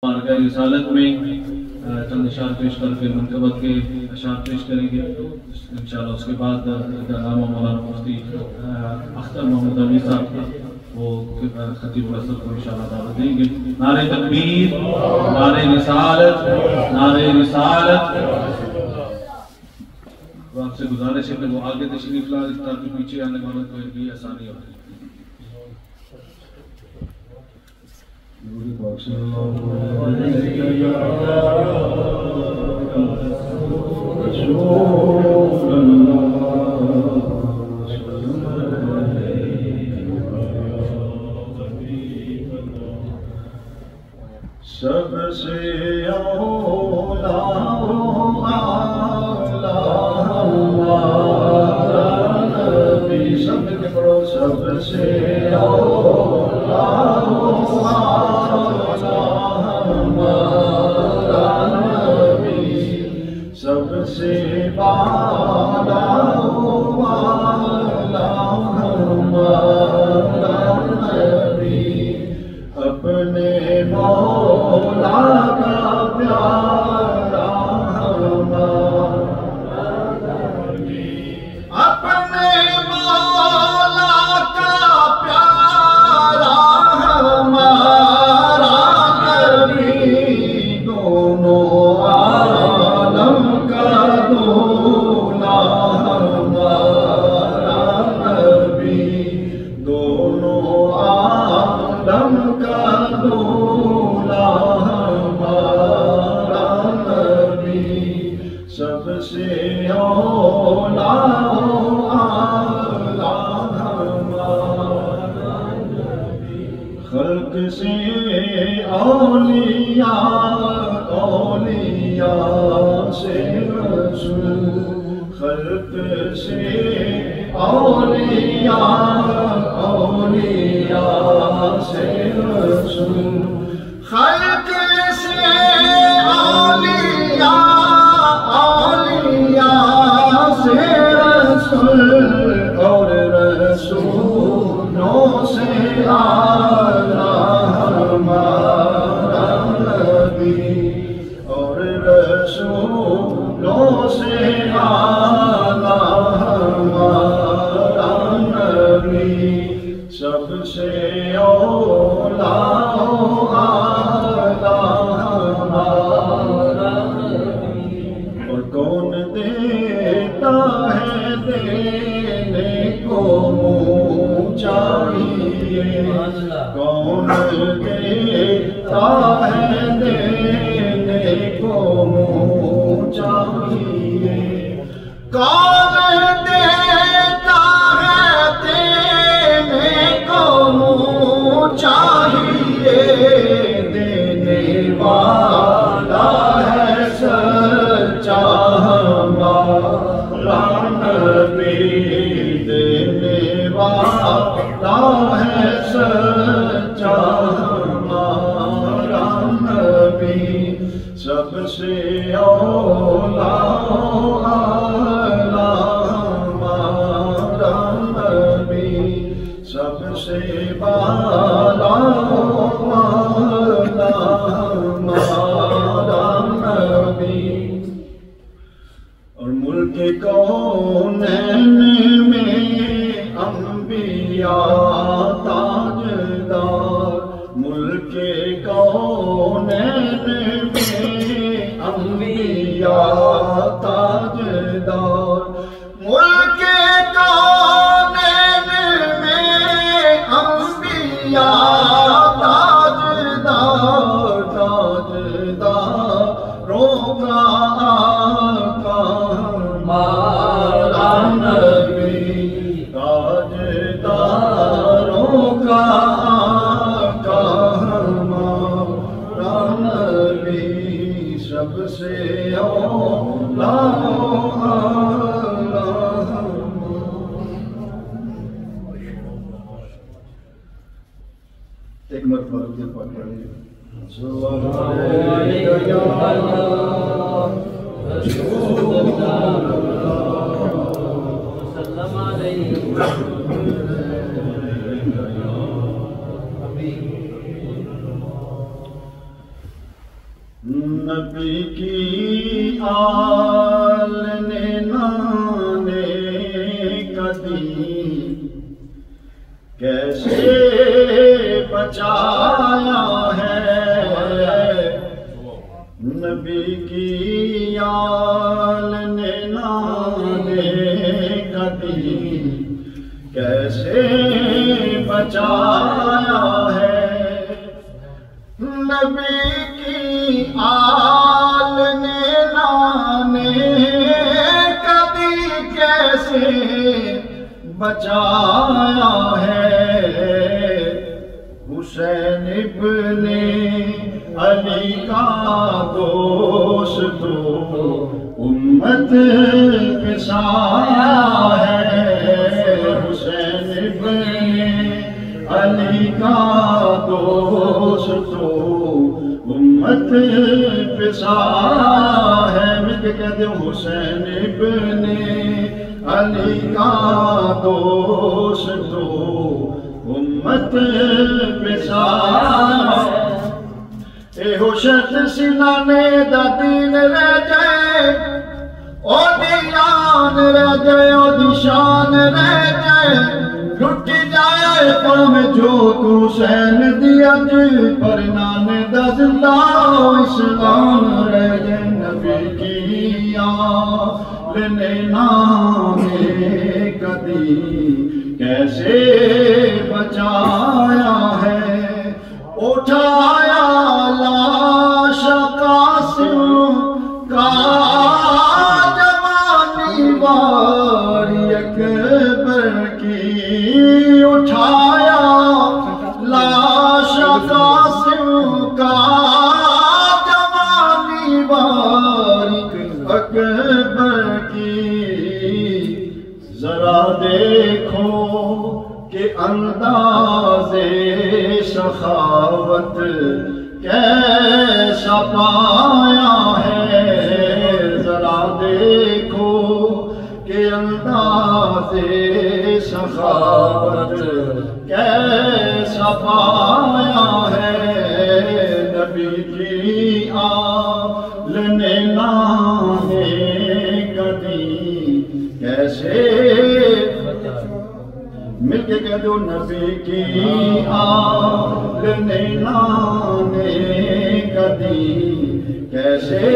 بارگاہ رسالت میں چند اشعار پیش کر کے منقبت کے اشعار پیش کریں گے انشاءاللہ. اس کے بعد علامہ مولانا مفتی اختر محمد علی صاحب وہ خطیب الاسد کو انشاءاللہ دعوت دیں گے. نعرہ تکبیر، نعرہ رسالت، نعرہ رسالت. آپ سے گزارش ہے کہ وہ آگے تشریف لائیں تاکہ پیچھے آنے والوں کو یہ آسانی ہو. سب سے اولا نبی، سب کے پڑھو. سب سے اولا نبی، سب سے بالا نبی، اپنے مولا کا پیارا ہمارا نبی، اپنے مولا کا پیارا ہمارا نبی، دونوں عالم کا دولا ہمارا نبی، دونوں عالم کا دولا ہمارا نبی، سب سے اولا اعلیٰ ہمارا نبی، خلق سے اولیاء، اولیاء سے رسول، خلق سے اولیاء، اولیاء سے رسول، خلق سے اولیاء، اولیاء سے رسول، اور رسولوں سے اعلیٰ ہمارا نبی، اور رسولوں سے اعلیٰ ہمارا نبی، سب سے اولا اعلیٰ ہمارا نبی. اور کون دیتا ہے دینے کو منہ چاہیے، کون دیتا ہے دینے کو منہ چاہیے، کون دیتا ہے دینے کو منہ چاہیے، دینے والا ہے سچا ہمارا نبی، دینے والا ہے سچا ہمارا نبی، سب سے اولا اعلیٰ ہمارا نبی، سب سے بالا اعلیٰ ہمارا نبی. اور ملک کونین میں انبیاء تاجدار، ملک کونین میں انبیاء تاجدار، ملک کونین میں انبیاء تاجدار، تاجداروں کا آقا ہمارا نبی، تاجداروں کا آقا ہمارا نبی، سب سے اولا اعلیٰ. ایک مرتبہ کے پاک پڑھیں. کی آل نے نانے کدی کیسے بچایا ہے، نبی کی آل نے نانے کدی کیسے بچایا ہے، نبی کی آل نے نانے کبھی کیسے بچایا ہے، حسین ابن علی کا دوست تو امت کے سایہ ہے، حسین ابن علی کا دوست تو امت پہ سایہ ہے، مل کے کہتے ہو حسین ابن علی کا دوست تو امت پہ سایہ ہے، اے ہو شرط سنانے دا دین رہ جائے، او دی جان رہ جائے، او دی شان رہ جائے، لٹ جائے قوم جو تو حسین دی اج پر نانے دا زندہ اسلام رہ جائے، نبی کی آل نے نانے کدی کیسے بچایا ہے، اٹھایا لاش قاسم کا جوانی باری اکبر کی، اٹھایا لاش قاسم کا جوانی باری اکبر کی، ذرا دیکھو کہ انداز سخاوت کیسا پایا ہے، ذرا دیکھو کہ انداز سخاوت کیسا پایا ہے، نبی کی آل نے نانے کدی کیسے، مل کے کہہ دو نبی کی آل نے نانے کدی کیسے،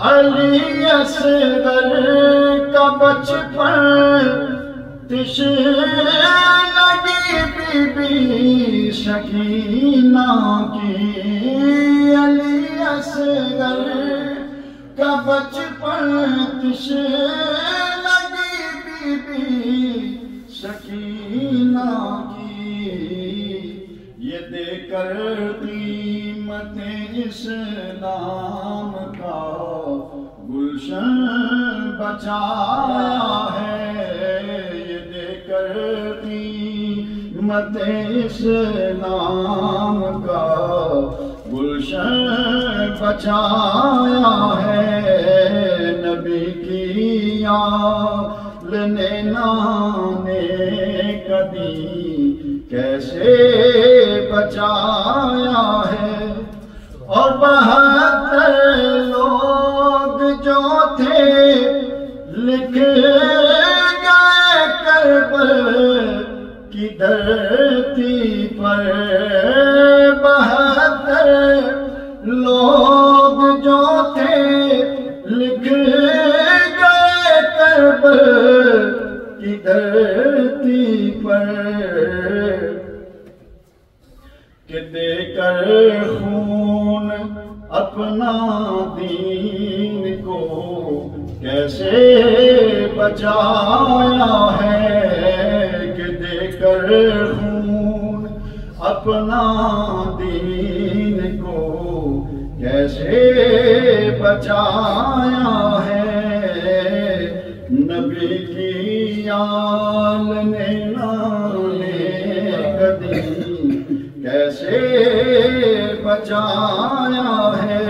علی اصغر کا بچپن تش لگی بی بی سکینہ کی، علی اصغر کا بچپن تش سکینہ کی، یہ دے کر قیمت اسلام کا گلشن بچایا ہے، یہ دے کر قیمت اسلام کا گلشن بچایا ہے، نبی کی آل نے نانے کدی کیسے بچایا ہے، اور 72 لوگ جو تھے لکھ گئے کربلا کی دھرتی پر، 72 لوگ جو تھے لکھ گئے کربلا کی دھرتی پر، کہ دے کر خون اپنا دین کو کیسے بچایا ہے، کہ دے کر خون اپنا دین کو کیسے بچایا ہے، نبی کی آل نے نانے کدی کیسے بچایا ہے،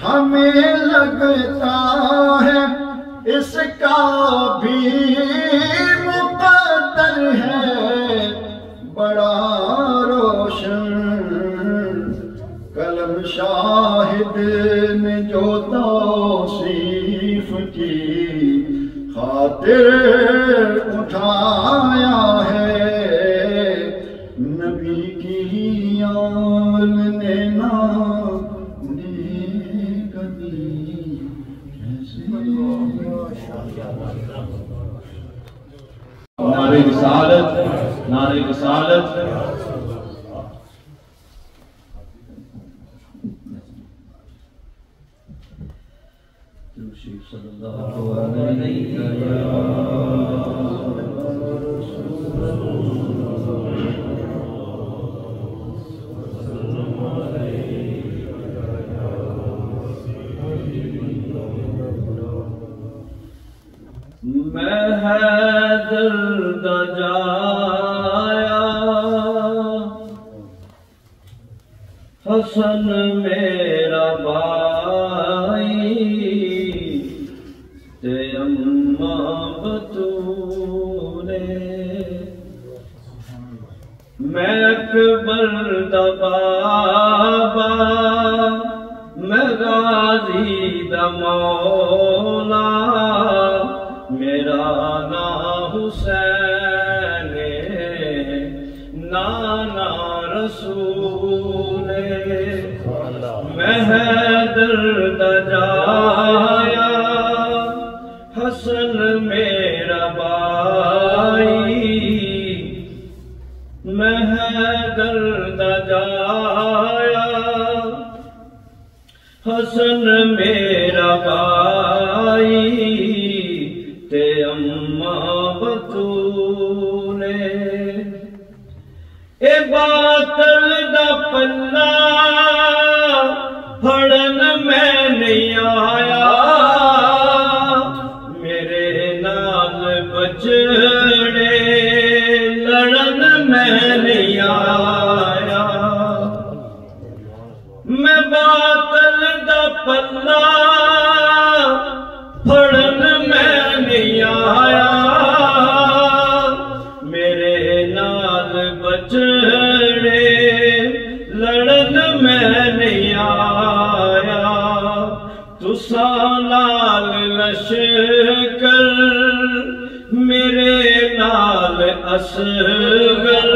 ہمیں لگتا ہے اس کا بھی مقدر ہے بڑا روشن، جمشاہد نے جو توصیف کی خاطر اٹھایا ہے، نبی کی آل نے نعرہ رسالت، نعرہ رسالت۔ صلی اللہ علیہ میں حیدر دا جایا، حسن میرا بھائی، تے اماں بطولے، میں اکبر دا بابا، میں غازی دا مولا، میرا نام حسین نانا رسول، میں حیدر دا جایا، حسن میرا بھائی، میں حیدر دا جایا، حسن میرا بھائی، تے اماں بطولے، اے باطل دا پلہ پھڑن میں نہیں آیا، میرے نال بچڑے لڑن میں نہیں آیا، میں باطل دا پلہ پھڑن میں نہیں آیا، میرے نال بچڑے لڑن میں نہیں آیا، تساں نال لشکر میرے نال اصغر،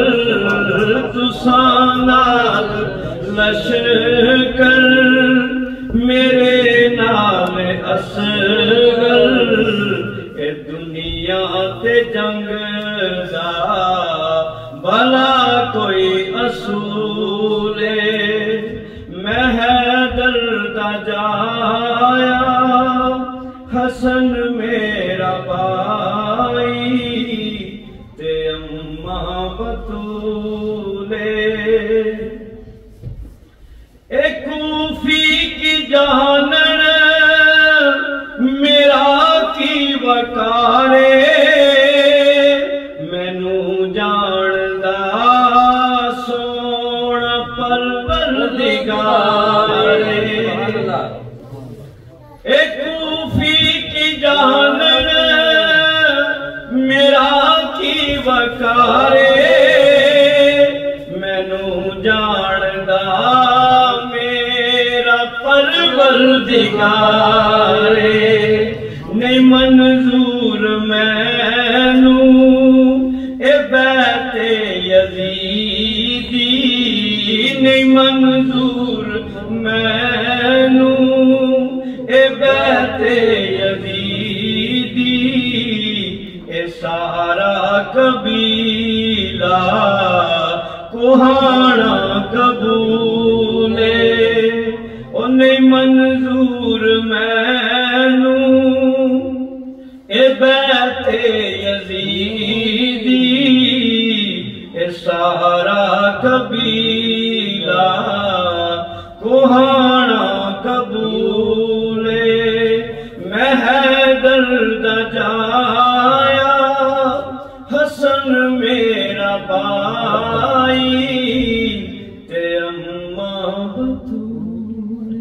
تساں نال لشکر میرے نال اصغر، اے دنیا تے جنگ دا بھلا کوئی اصول، میں حیدر دا جایا، حسن میرا بھائی، تے اماں بطولے، اے کوفی کی جانن میرا کی وقارے، مینو جاندا سونا پروردگارے، اے کوفی کی جانن میرا کی وقارے، مینو جاندا پروردگارے، نہیں منظور مینو اے بیت یزیدی، نہیں منظور مینو اے بیت یزیدی، اے سارا قبیلہ کوہانا قبول، نہیں منظور مینو اے بیت یزیدی، اے سارا قبیلہ کوہانا قبول، میں حیدر دا جایا، حسن میرا بھائی، تے اماں بطولے۔